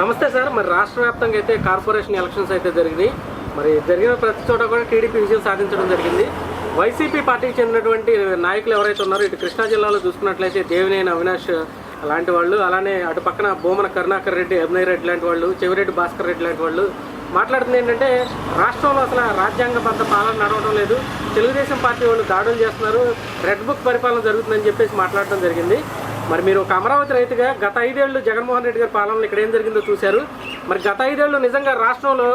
నమస్తే సార్. మరి రాష్ట్ర వ్యాప్తంగా అయితే కార్పొరేషన్ ఎలక్షన్స్ అయితే జరిగినాయి. మరి జరిగిన ప్రతి చోట కూడా టీడీపీ విజయం సాధించడం జరిగింది. వైసీపీ పార్టీకి చెందినటువంటి నాయకులు ఎవరైతే ఉన్నారో ఇటు కృష్ణా జిల్లాలో చూసుకున్నట్లయితే దేవినేని అవినాష్ లాంటి వాళ్ళు, అలానే అటు పక్కన భూమన కరుణాకర్ రెడ్డి, అభినయ్ రెడ్డి లాంటి వాళ్ళు, చెవిరెడ్డి భాస్కర్ రెడ్డి లాంటి వాళ్ళు మాట్లాడుతుంది ఏంటంటే రాష్ట్రంలో అసలు రాజ్యాంగబద్ధ పాలన నడవడం లేదు, తెలుగుదేశం పార్టీ వాళ్ళు దాడులు చేస్తున్నారు, రెడ్ బుక్ పరిపాలన జరుగుతుందని చెప్పేసి మాట్లాడటం జరిగింది. మరి మీరు ఒక అమరావతి రైతుగా గత 5 ఏళ్ళు జగన్మోహన్ రెడ్డి గారి పాలనలో ఇక్కడ ఏం జరిగిందో చూశారు. మరి గత 5 ఏళ్ళు నిజంగా రాష్ట్రంలో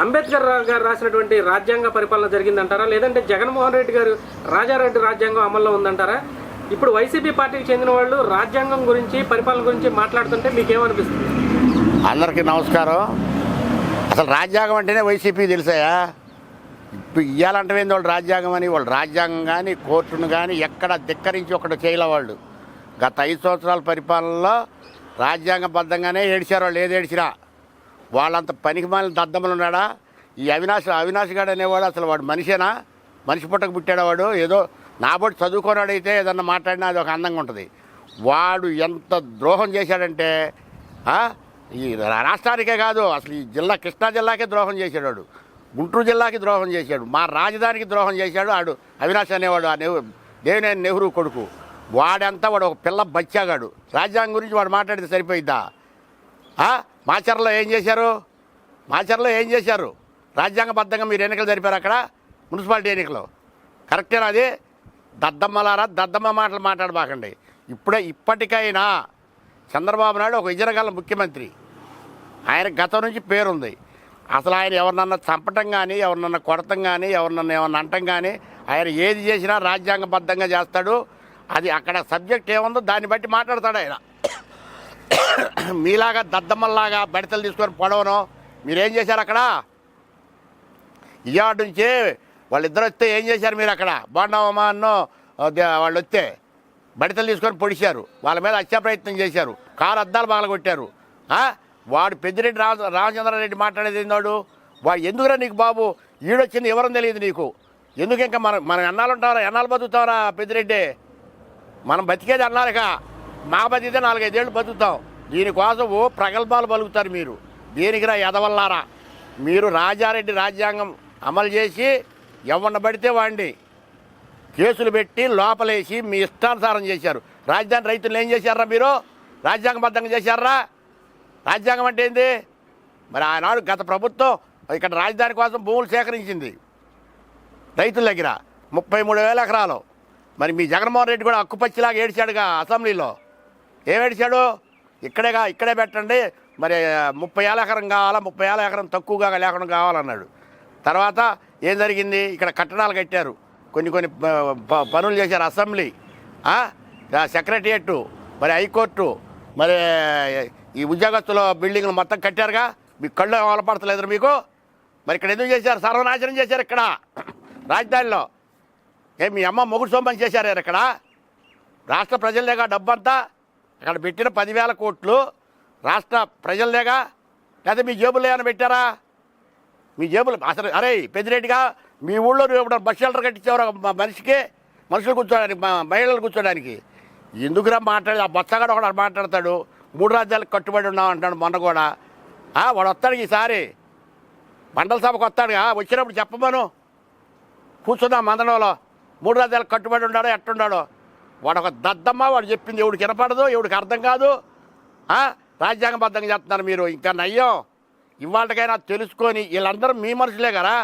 అంబేద్కర్ గారు రాసినటువంటి రాజ్యాంగ పరిపాలన జరిగిందంటారా, లేదంటే జగన్మోహన్ రెడ్డి గారు రాజారెడ్డి రాజ్యాంగం అమల్లో ఉందంటారా? ఇప్పుడు వైసీపీ పార్టీకి చెందిన వాళ్ళు రాజ్యాంగం గురించి, పరిపాలన గురించి మాట్లాడుతుంటే మీకేమనిపిస్తుంది? అందరికీ నమస్కారం. అసలు రాజ్యాంగం అంటేనే వైసీపీ తెలుసాయా? ఇప్పుడు ఇవ్వాలంటే వాళ్ళు రాజ్యాంగం అని, వాళ్ళు రాజ్యాంగం కానీ కోర్టును కానీ ఎక్కడ ధిక్కరించి ఒకటి చేయలే. వాళ్ళు గత 5 సంవత్సరాల పరిపాలనలో రాజ్యాంగబద్ధంగానే ఏడిచారు. వాళ్ళు ఏది ఏడిచినా వాళ్ళంత పనికి మాలిన దద్దమ్మలు ఉన్నాడా? ఈ అవినాష్ గారు అనేవాడు అసలు వాడు మనిషేనా? మనిషి పుట్టకు పుట్టాడు వాడు. ఏదో నాబోటి చదువుకోనాడైతే ఏదన్నా మాట్లాడినా అది ఒక అందంగా ఉంటుంది. వాడు ఎంత ద్రోహం చేశాడంటే ఈ రాష్ట్రానికే కాదు, అసలు ఈ కృష్ణా జిల్లాకే ద్రోహం చేశాడు వాడు. గుంటూరు జిల్లాకి ద్రోహం చేశాడు, మా రాజధానికి ద్రోహం చేశాడు. వాడు అవినాష్ అనేవాడు, ఆ దేవినేని నెహ్రూ కొడుకు. వాడంతా వాడు ఒక పిల్ల బచ్చాగాడు. రాజ్యాంగం గురించి వాడు మాట్లాడితే సరిపోయిద్దా? మాచర్లో ఏం చేశారు? రాజ్యాంగబద్ధంగా మీరు ఎన్నికలు జరిపారు అక్కడ, మున్సిపాలిటీ ఎన్నికలు. కరెక్టేనా అది? దద్దమ్మలారా, దద్దమ్మ మాటలు మాట్లాడబాకండి. ఇప్పటికైనా చంద్రబాబు నాయుడు ఒక విజయనగల ముఖ్యమంత్రి. ఆయన గతం నుంచి పేరుంది. అసలు ఆయన ఎవరినన్నా చంపటం కానీ, ఎవరినన్నా కొడటం కానీ, ఎవరినన్నా ఏమన్నా అంటం కానీ, ఆయన ఏది చేసినా రాజ్యాంగబద్ధంగా చేస్తాడు. అది అక్కడ సబ్జెక్ట్ ఏముందో దాన్ని బట్టి మాట్లాడతాడు ఆయన. మీలాగా దద్దమ్మల్లాగా బడితలు తీసుకొని పొడవను. మీరేం చేశారు అక్కడ? ఇవాటి నుంచి వాళ్ళిద్దరు వస్తే ఏం చేశారు మీరు అక్కడ? బాండవమ్మ అన్నో వాళ్ళు వస్తే బడితలు తీసుకొని పొడిచారు, వాళ్ళ మీద హత్యా ప్రయత్నం చేశారు, కారు అద్దాలు పగలగొట్టారు. వాడు పెద్దిరెడ్డి రామచంద్రారెడ్డి మాట్లాడేది ఏందాడు? వాడు ఎందుకురా నీకు బాబు ఈడొచ్చింది ఎవరని తెలియదు నీకు? ఎందుకు ఇంకా మనం ఎన్నాళ్ళు ఉంటారా? ఎన్నాళ్ళు బతుకుతారా పెద్దిరెడ్డి? మనం బతికేది అన్నారుక, మా బతికితే 4-5 ఏళ్ళు బతుకుతాం. దీనికోసం ప్రగల్భాలు పలుకుతారు మీరు. దేనికిరా ఎదవల్లారా? మీరు రాజారెడ్డి రాజ్యాంగం అమలు చేసి ఎవరిని పడితే వాడిని కేసులు పెట్టి లోపలేసి మీ ఇష్టానుసారం చేశారు. రాజధాని రైతులు ఏం చేశారా మీరు? రాజ్యాంగబద్ధంగా చేశారా? రాజ్యాంగం అంటే ఏంది? మరి ఆనాడు గత ప్రభుత్వం ఇక్కడ రాజధాని కోసం భూములు సేకరించింది రైతుల దగ్గర 33,000 ఎకరాలు. మరి మీ జగన్మోహన్ రెడ్డి కూడా అక్కుపచ్చిలాగా ఏడిచాడుగా అసెంబ్లీలో. ఏమేడిచాడు? ఇక్కడే పెట్టండి, మరి 30,000 ఎకరం కావాలా, 30,000 ఎకరం తక్కువగా లేకుండా కావాలన్నాడు. తర్వాత ఏం జరిగింది? ఇక్కడ కట్టడాలు కట్టారు, కొన్ని పనులు చేశారు. అసెంబ్లీ, సెక్రటరియట్, మరి హైకోర్టు, మరి ఈ ఉద్యోగస్తుల బిల్డింగ్లు మొత్తం కట్టారుగా. మీకు కళ్ళు అలపడతలేదు మీకు? మరి ఇక్కడ ఎందుకు చేశారు? సర్వనాశనం చేశారు ఇక్కడ రాజధానిలో. మీ అమ్మ మొగుడు సొమ్మని చేశారు ఇక్కడ. రాష్ట్ర ప్రజలదేగా డబ్బంతా. అక్కడ పెట్టిన 10,000 కోట్లు రాష్ట్ర ప్రజలదేగా, లేదా మీ జేబుల్లో ఏమైనా పెట్టారా? మీ జేబులు అసలు అరే పెద్దిరెడ్డిగా మీ ఊళ్ళో ఇప్పుడు బస్ షెల్టర్ కట్టించేవారు మనుషులు కూర్చోడానికి, మహిళలు కూర్చోడానికి. ఎందుకురా మాట్లాడి? ఆ బొచ్చగాడు ఒకడు మాట్లాడతాడు, 3 రాజ్యాలకు కట్టుబడి ఉన్నాం అంటాడు. మొన్న కూడా వాడు వస్తాడు ఈసారి మండల సభకు వస్తాడుగా. వచ్చినప్పుడు చెప్పమను, కూర్చుందాం మందడంలో. 3 రాజ్యాలకు కట్టుబడి ఉన్నాడో ఎట్టున్నాడో. వాడు ఒక దద్దమ్మ. వాడు చెప్పింది ఎవడికి వినపడదు, ఎవడికి అర్థం కాదు. రాజ్యాంగబద్ధంగా చేస్తున్నారు మీరు. ఇంకా నయ్యం, ఇవాళకైనా తెలుసుకొని వీళ్ళందరూ మీ మనుషులే కదా.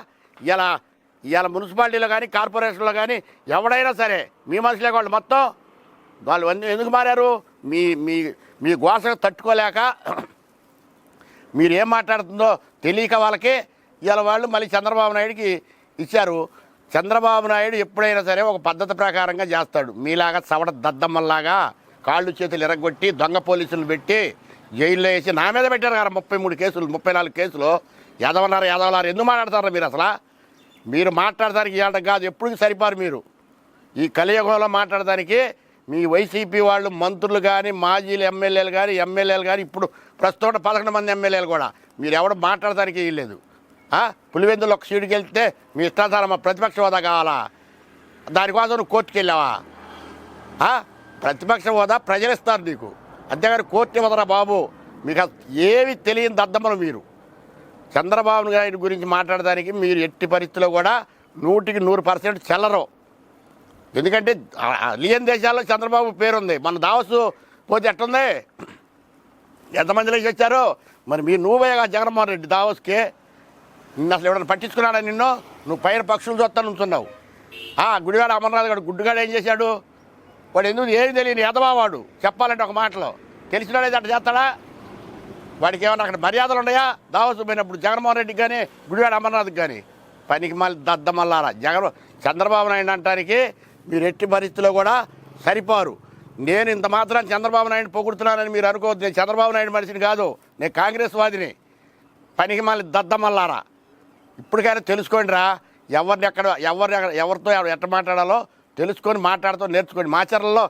ఇవాళ మున్సిపాలిటీలో కానీ కార్పొరేషన్లో కానీ ఎవడైనా సరే మీ మనుషులే. వాళ్ళు మొత్తం వాళ్ళు ఎందుకు మారారు? మీ గోసకు తట్టుకోలేక, మీరు ఏం మాట్లాడుతుందో తెలియక వాళ్ళకి ఇవాళ వాళ్ళు మళ్ళీ చంద్రబాబు నాయుడికి ఇచ్చారు. చంద్రబాబు నాయుడు ఎప్పుడైనా సరే ఒక పద్ధతి ప్రకారంగా చేస్తాడు. మీలాగా సవడ దద్దమ్మల్లాగా కాళ్ళు చేతులు ఎరగొట్టి దొంగ పోలీసులు పెట్టి జైల్లో వేసి నా మీద పెట్టారు కదా 33 కేసులు, 34 కేసులు. ఎదవలారు ఎందుకు మాట్లాడతారు మీరు? అసలు మీరు మాట్లాడడానికి ఇవ్వడం కాదు, ఎప్పుడు సరిపారు మీరు. ఈ కలియుగంలో మాట్లాడడానికి మీ వైసీపీ వాళ్ళు మంత్రులు కానీ, మాజీలు ఎమ్మెల్యేలు కానీ ఇప్పుడు ప్రస్తుతం 11 మంది ఎమ్మెల్యేలు కూడా మీరు ఎవడు మాట్లాడడానికి వీల్లేదు. పులివెందులు ఒక సీటుకి వెళ్తే మీ ఇష్టాధారం ప్రతిపక్ష హోదా కావాలా? దానికోసం నువ్వు కోర్టుకు వెళ్ళావా? ప్రతిపక్ష హోదా ప్రజలు ఇస్తారు నీకు, అంతేగాని కోర్టు ఇవ్వదరా బాబు. మీకు ఏవి తెలియని దద్దమ్మలు మీరు. చంద్రబాబు నాయుడు గురించి మాట్లాడడానికి మీరు ఎట్టి పరిస్థితిలో కూడా 100% చెల్లరు. ఎందుకంటే లియన్ దేశాల్లో చంద్రబాబు పేరుంది. మన దావసు పోతే ఎట్టుంది, ఎంతమంది లేచి వచ్చారు. మరి మీరు నువ్వేగా జగన్మోహన్ రెడ్డి దావస్కి నిన్ను అసలు ఎవరైనా పట్టించుకున్నాడా నిన్ను? నువ్వు పైన పక్షులు చూస్తా నుంచున్నావు. గుడివాడ అమర్నాథ్ గారు గుడ్డుగాడు ఏం చేశాడు? వాడు ఎందుకు ఏమి తెలియని ఎదవాడు చెప్పాలంటే ఒక మాటలో తెలిసినాడైతే అట్లా చేస్తాడా? వాడికి ఏమన్నా అక్కడ మర్యాదలు ఉన్నాయా? దావసు పోయినప్పుడు జగన్మోహన్ రెడ్డికి కానీ గుడివాడ అమర్నాథ్కి కానీ పనికి మళ్ళీ దద్దమల్లారా. చంద్రబాబు నాయుడు అంటానికి మీరు ఎట్టి పరిస్థితిలో కూడా సరిపోరు. నేను ఇంత మాత్రం చంద్రబాబు నాయుడు పొగుడుతున్నానని మీరు అనుకోవద్దు. నేను చంద్రబాబు నాయుడు మనిషిని కాదు, నేను కాంగ్రెస్ వాదిని. పనికి మళ్ళీ దద్దమల్లారా. ఇప్పటికైనా తెలుసుకోండి రా, ఎవరితో ఎట్ట మాట్లాడాలో తెలుసుకొని మాట్లాడుతూ నేర్చుకోండి. మాచర్లలో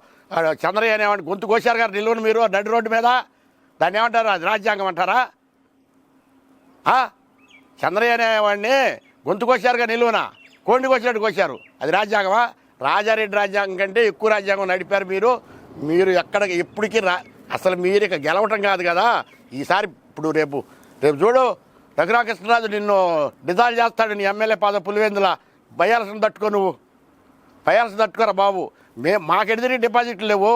చంద్రయ్య అనేవాడిని గొంతు కోశారు గారు నిలువను మీరు నడి రోడ్డు మీద. దాన్ని ఏమంటారు? అది రాజ్యాంగం అంటారా? చంద్రయ్య అనేవాడిని గొంతు కోశారుగా నిలువన, కోండి కోసినట్టు కోశారు. అది రాజ్యాంగమా? రాజారెడ్డి రాజ్యాంగం కంటే ఎక్కువ రాజ్యాంగం నడిపారు మీరు. మీరు ఎప్పటికీ అసలు మీరు ఇక గెలవటం కాదు కదా ఈసారి. ఇప్పుడు రేపు చూడు, రఘురామకృష్ణరాజు నిన్ను డిజాల్వ్ చేస్తాడు. నీ ఎమ్మెల్యే పదవి పులివెందుల భయాల్సిన తట్టుకో, నువ్వు భయాల్సిన తట్టుకోరా బాబు. మాకెడిదిరి డిపాజిట్లు లేవు.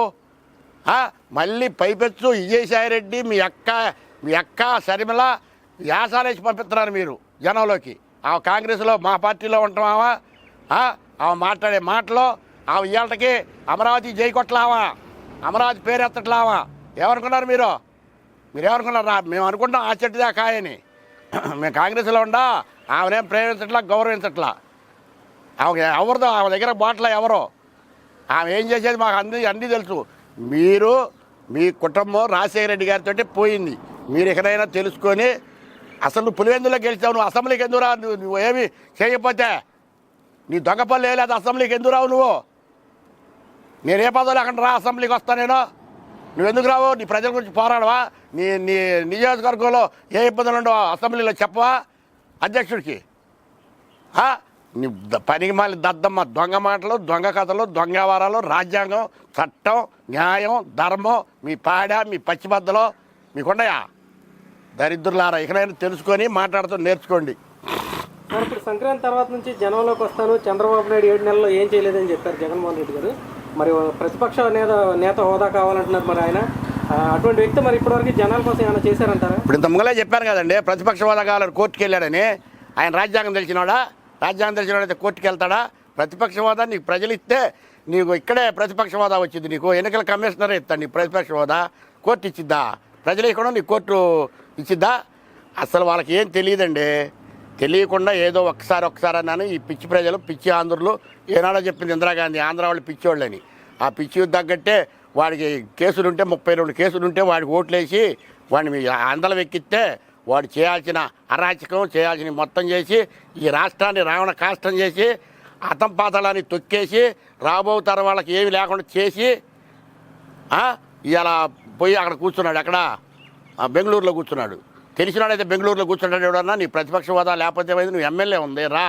మళ్ళీ పైపెచ్చు విజయసాయిరెడ్డి మీ అక్క శర్మిల యాసాలేసి పంపిస్తున్నారు మీరు జనంలోకి. ఆ కాంగ్రెస్లో మా పార్టీలో ఉంటామా? ఆమె మాట్లాడే మాటలో ఆమె ఇవాళకి అమరావతి జై కొట్టలావా, అమరావతి పేరు ఎత్తట్లావా? ఏమనుకున్నారు మీరు? ఏమనుకున్నారా? మేము అనుకుంటాం ఆ చెట్టుదే కాయని. మేము కాంగ్రెస్లో ఉండా ఆమెనేం ప్రేమించట్లా, గౌరవించట్లా. ఆమె ఎవరిదో ఆమె దగ్గర బాటలో ఎవరో ఆమె ఏం చేసేది మాకు అన్నీ తెలుసు. మీరు మీ కుటుంబం రాజశేఖర రెడ్డి గారితో పోయింది. మీరు ఎక్కడైనా తెలుసుకొని అసలు నువ్వు పులివెందులో గెలిచావు, నువ్వు అసెంబ్లీకి ఎందుకు రావు? నువ్వు ఏమి చేయకపోతే నీ దొంగ పనులు వేయలేదు, అసెంబ్లీకి ఎందుకు రావు నువ్వు? నేను ఏ పదవులు అక్కడ రా, అసెంబ్లీకి వస్తా నేను. నువ్వెందుకు రావు? నీ ప్రజల గురించి పోరాడవా? నీ నియోజకవర్గంలో ఏ ఇబ్బందులు ఉండవా అసెంబ్లీలో చెప్పవా అధ్యక్షుడికి? నీ పనికి మళ్ళీ దద్దమ్మ దొంగ మాటలు, దొంగ కథలు, దొంగ వ్యవహారాలు, రాజ్యాంగం, చట్టం, న్యాయం, ధర్మం మీ మీ పచ్చిబద్దలో మీకుండయా? దరిద్రులారా, ఇకనైనా తెలుసుకొని మాట్లాడుతూ నేర్చుకోండి. ఇప్పుడు సంక్రాంతి తర్వాత నుంచి జనంలోకి వస్తాను, చంద్రబాబు నాయుడు 7 నెలల్లో ఏం చేయలేదని చెప్పారు జగన్మోహన్ రెడ్డి గారు. మరి ప్రతిపక్ష నేత హోదా కావాలంటున్నారు మరి ఆయన. అటువంటి వ్యక్తి మరి ఇప్పటివరకు జనాల కోసం ఏమైనా చేశారంటారా? ఇప్పుడు ఇంత ముంగలే చెప్పాను కదండి, ప్రతిపక్ష హోదా కావాలని కోర్టుకు వెళ్ళాడని. ఆయన రాజ్యాంగం తెలిసినాడా? రాజ్యాంగం తెలిసినాడైతే కోర్టుకు వెళ్తాడా? ప్రతిపక్ష హోదా నీకు ప్రజలు ఇస్తే నీకు ఇక్కడే ప్రతిపక్ష హోదా వచ్చింది. నీకు ఎన్నికల కమిషనరే ఇస్తాడు నీకు ప్రతిపక్ష హోదా. కోర్టు ఇచ్చిద్దా? ప్రజలు ఇక్కడ నీకు కోర్టు ఇచ్చిద్దా? అసలు వాళ్ళకి ఏం తెలియదండి. తెలియకుండా ఏదో ఒకసారి అన్నాను. ఈ పిచ్చి ప్రజలు, పిచ్చి ఆంధ్రులు ఏనాడో చెప్పింది ఇందిరాగాంధీ, ఆంధ్ర వాళ్ళు పిచ్చోళ్ళని. ఆ పిచ్చి తగ్గట్టే వాడికి కేసులుంటే 32 కేసులుంటే వాడికి ఓట్లేసి వాడిని అందలం ఎక్కిస్తే వాడు చేయాల్సిన అరాచకం చేయాల్సిన మొత్తం చేసి ఈ రాష్ట్రాన్ని రావణ కాష్టం చేసి అతంపాతలాన్ని తొక్కేసి రాబో తరం వాళ్ళకి ఏమి లేకుండా చేసి ఇలా పోయి అక్కడ కూర్చున్నాడు. అక్కడ బెంగళూరులో కూర్చున్నాడు. తెలిసినాడైతే బెంగళూరులో కూర్చున్నాడు. ఎవడన్నా నీ ప్రతిపక్ష హోదా లేకపోతే నువ్వు ఎమ్మెల్యే ఉంది రా,